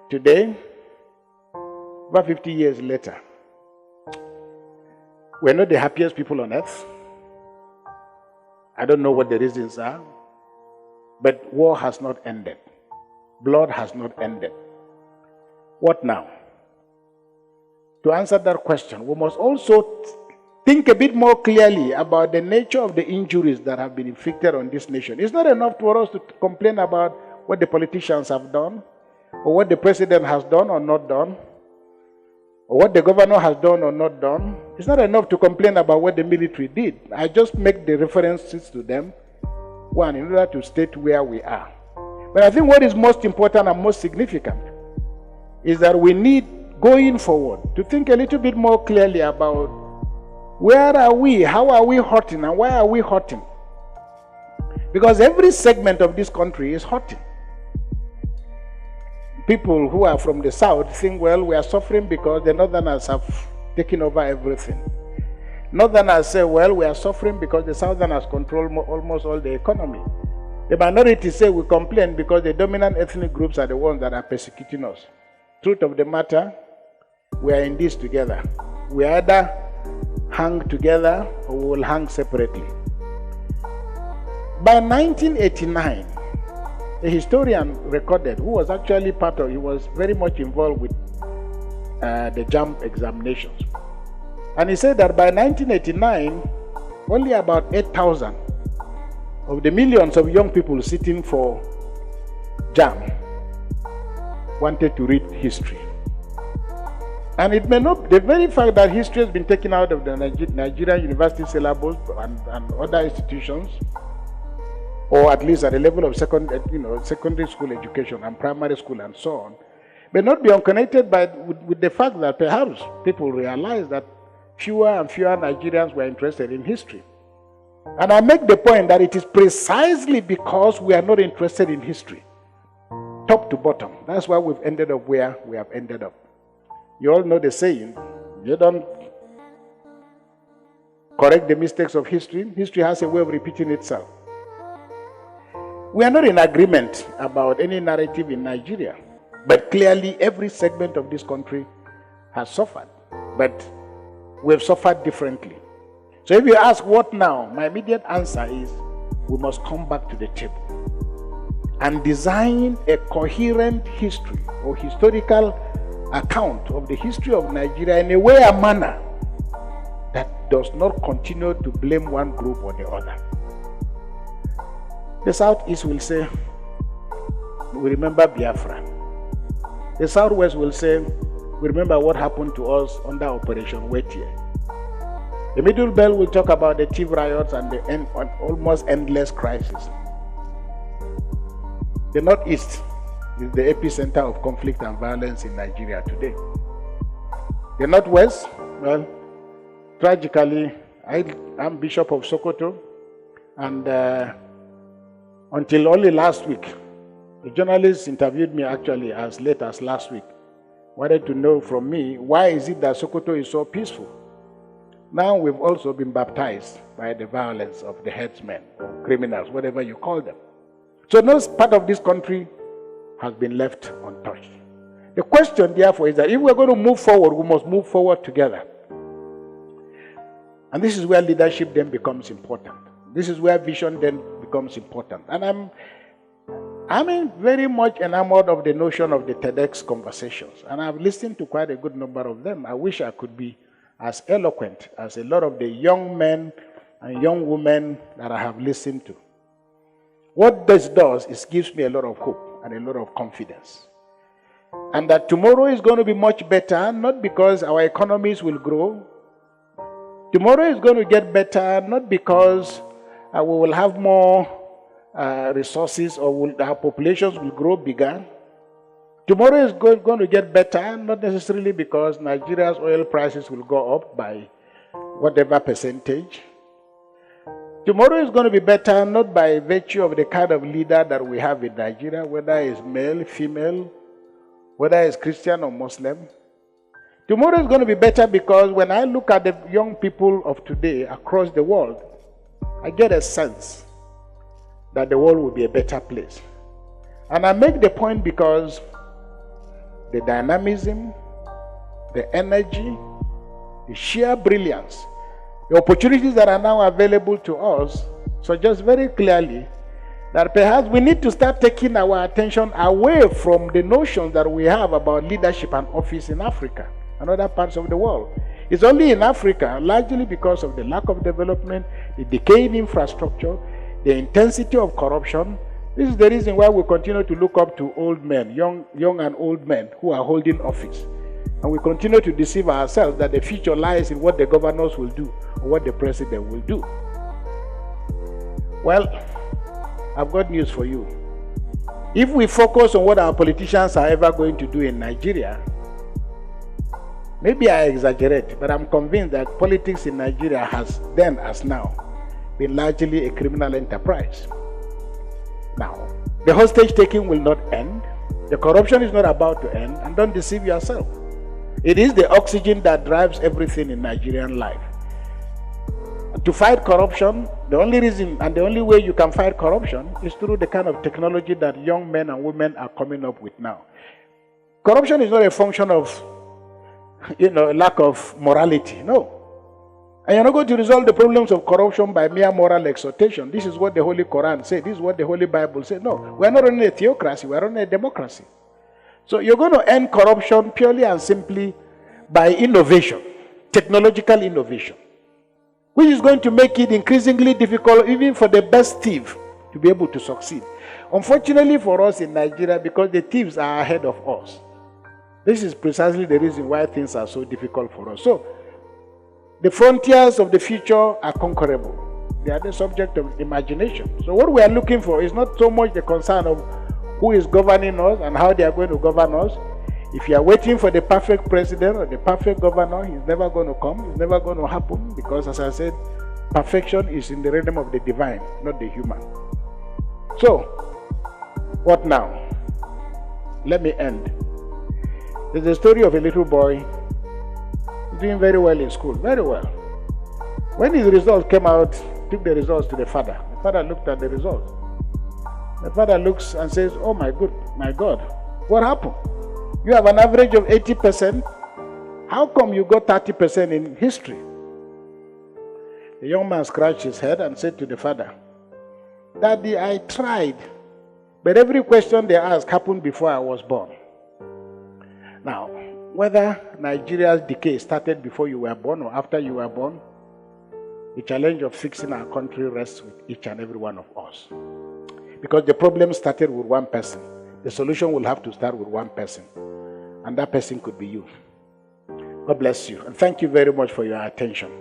Today, about 50 years later, we're not the happiest people on earth. I don't know what the reasons are, but war has not ended. Blood has not ended. What now? To answer that question, we must also think a bit more clearly about the nature of the injuries that have been inflicted on this nation. It's not enough for us to complain about what the politicians have done, or what the president has done or not done, or what the governor has done or not done. It's not enough to complain about what the military did. I just make the references to them, one, in order to state where we are. But I think what is most important and most significant is that we need, going forward, to think a little bit more clearly about where are we, how are we hurting, and why are we hurting? Because every segment of this country is hurting. People who are from the south think, well, we are suffering because the northerners have taken over everything. Northerners say, well, we are suffering because the southerners control almost all the economy. The minority say we complain because the dominant ethnic groups are the ones that are persecuting us. Truth of the matter, we are in this together. We either hang together or we will hang separately. By 1989, a historian recorded, who was actually he was very much involved with the JAMB examinations. And he said that by 1989, only about 8,000 of the millions of young people sitting for JAMB wanted to read history. And it may not, the very fact that history has been taken out of the Nigerian university syllabus and other institutions, or at least at the level of secondary school education and primary school and so on, may not be unconnected with the fact that perhaps people realize that fewer and fewer Nigerians were interested in history. And I make the point that it is precisely because we are not interested in history, top to bottom. That's why we've ended up where we have ended up. You all know the saying, you don't correct the mistakes of history. History has a way of repeating itself. We are not in agreement about any narrative in Nigeria, but clearly every segment of this country has suffered, but we have suffered differently. So if you ask what now, my immediate answer is we must come back to the table and design a coherent history or historical account of the history of Nigeria in a way and manner that does not continue to blame one group or the other. The Southeast will say, we remember Biafra. The Southwest will say, we remember what happened to us under Operation Wetier. The Middle Belt will talk about the Tiv riots and the almost endless crisis. The Northeast is the epicenter of conflict and violence in Nigeria today. The Northwest, well, tragically, I'm Bishop of Sokoto, and until only last week, a journalist interviewed me actually as late as last week, wanted to know from me, why is it that Sokoto is so peaceful? Now we've also been baptized by the violence of the headsmen, or criminals, whatever you call them. So no part of this country has been left untouched. The question, therefore, is that if we're going to move forward, we must move forward together. And this is where leadership then becomes important. This is where vision then becomes important. And I'm very much enamored of the notion of the TEDx conversations. And I've listened to quite a good number of them. I wish I could be as eloquent as a lot of the young men and young women that I have listened to. What this does is gives me a lot of hope and a lot of confidence. And that tomorrow is going to be much better, not because our economies will grow. Tomorrow is going to get better, not because we will have more resources or our populations will grow bigger. Tomorrow is going to get better, not necessarily because Nigeria's oil prices will go up by whatever percentage. Tomorrow is going to be better, not by virtue of the kind of leader that we have in Nigeria, whether it's male, female, whether it's Christian or Muslim. Tomorrow is going to be better because when I look at the young people of today across the world, I get a sense that the world will be a better place. And I make the point because the dynamism, the energy, the sheer brilliance, the opportunities that are now available to us suggest very clearly that perhaps we need to start taking our attention away from the notions that we have about leadership and office in Africa and other parts of the world. It's only in Africa, largely because of the lack of development, the decaying infrastructure, the intensity of corruption. This is the reason why we continue to look up to old men, young and old men who are holding office. And we continue to deceive ourselves that the future lies in what the governors will do or what the president will do. Well, I've got news for you. If we focus on what our politicians are ever going to do in Nigeria, maybe I exaggerate, but I'm convinced that politics in Nigeria has then as now been largely a criminal enterprise. Now, the hostage taking will not end. The corruption is not about to end, and don't deceive yourself. It is the oxygen that drives everything in Nigerian life. To fight corruption, the only reason and the only way you can fight corruption is through the kind of technology that young men and women are coming up with now. Corruption is not a function of, lack of morality. No. And you're not going to resolve the problems of corruption by mere moral exhortation. This is what the Holy Quran says. This is what the Holy Bible says. No, we're not running a theocracy. We're running a democracy. So you're going to end corruption purely and simply by innovation, technological innovation, which is going to make it increasingly difficult even for the best thief to be able to succeed. Unfortunately for us in Nigeria, because the thieves are ahead of us, this is precisely the reason why things are so difficult for us. So, the frontiers of the future are conquerable. They are the subject of imagination. So what we are looking for is not so much the concern of who is governing us and how they are going to govern us. If you are waiting for the perfect president or the perfect governor, he's never going to come. It's never going to happen because, as I said, perfection is in the realm of the divine, not the human. So, what now? Let me end. There's a story of a little boy doing very well in school, very well. When his results came out, took the results to the father. The father looked at the results. The father looks and says, "Oh my God, what happened? You have an average of 80%. How come you got 30% in history?" The young man scratched his head and said to the father, "Daddy, I tried, but every question they asked happened before I was born." Now, whether Nigeria's decay started before you were born or after you were born, the challenge of fixing our country rests with each and every one of us. Because the problem started with one person. The solution will have to start with one person. And that person could be you. God bless you. And thank you very much for your attention.